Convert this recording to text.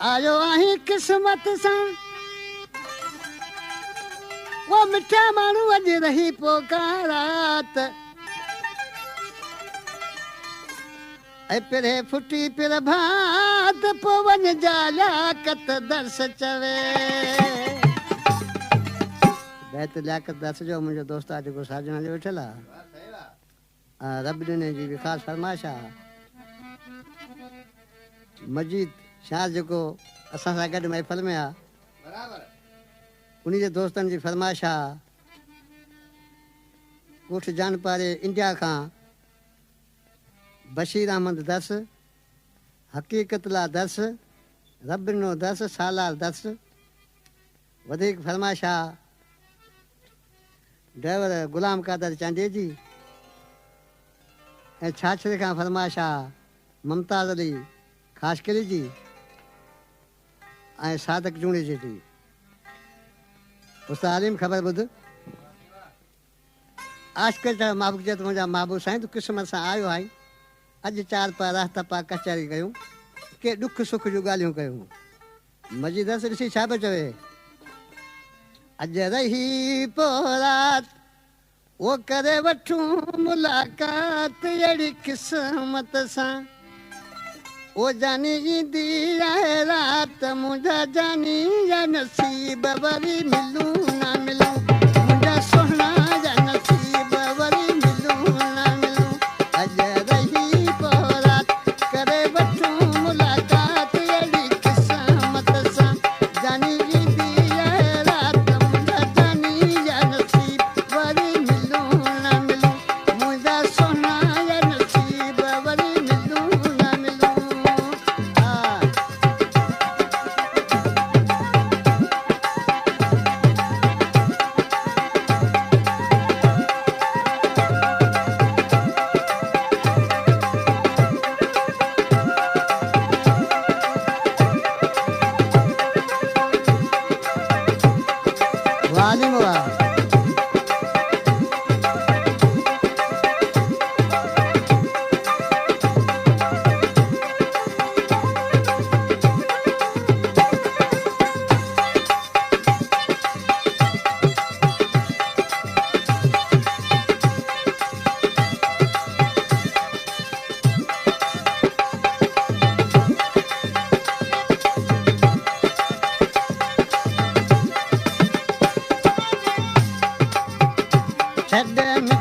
आयो आहीं किस्मत सां वो मिठा माण्हू अॼु रही पोकारात ऐं पिरे फुटी पिर भात पोइ वञ जालिया कत दर्श चवे बैत लियाकत दर्श जो मुंहिंजो दोस्त आहे जेको साजना जो वेठल आहे रब ॾिने जी बि ख़ासि फरमाइश आहे मजीद शाह जेको असां सां गॾु महफ़िल में आहे उन जे दोस्तनि जी फरमाइश आहे ॻोठ जानपारे इंडिया खां बशीर अहमद दर्स हक़ीक़त ला दर्स रब ॾिनो दर्स सालार दर्स वधीक फरमाइश आहे ड्राइवर गुलाम कादर चांडिये जी ऐं छाछरे खां फरमाइश आहे मुमताज़ अली ख़ासकरी जी ऐं सादक जूणे जी उस्ताद हलीम ख़बर ॿुध आशिक़ जा महबूब चए त मुंहिंजा महबूब साईं तूं क़िस्मत सां आयो आई अॼु चारि पा राह तपा कचहरी कयूं के ॾुख सुख जूं ॻाल्हियूं कयूं मजीद ॾिसी छा पियो चवे अॼु रही पोइ राति वो करे वठूं मुलाक़ात अहिड़ी क़िस्मत सां वो जानी ईंदी आहे राति मुंहिंजा जानी या नसीब वरी मिलूं न मिलूं मुंहिंजा सुहिणा या नसीब वरी मिलूं न मिलूं अॼु रही पोइ राति करे वठूं मुलाक़ात अहिड़ी क़िस्मत सां जानी ईंदी आहे राति मुंहिंजा जानी या नसीब वरी मिलूं न मिलूं मुंहिंजा सुहिणा या नसीब वरी मिलूं न मिलूं छॾ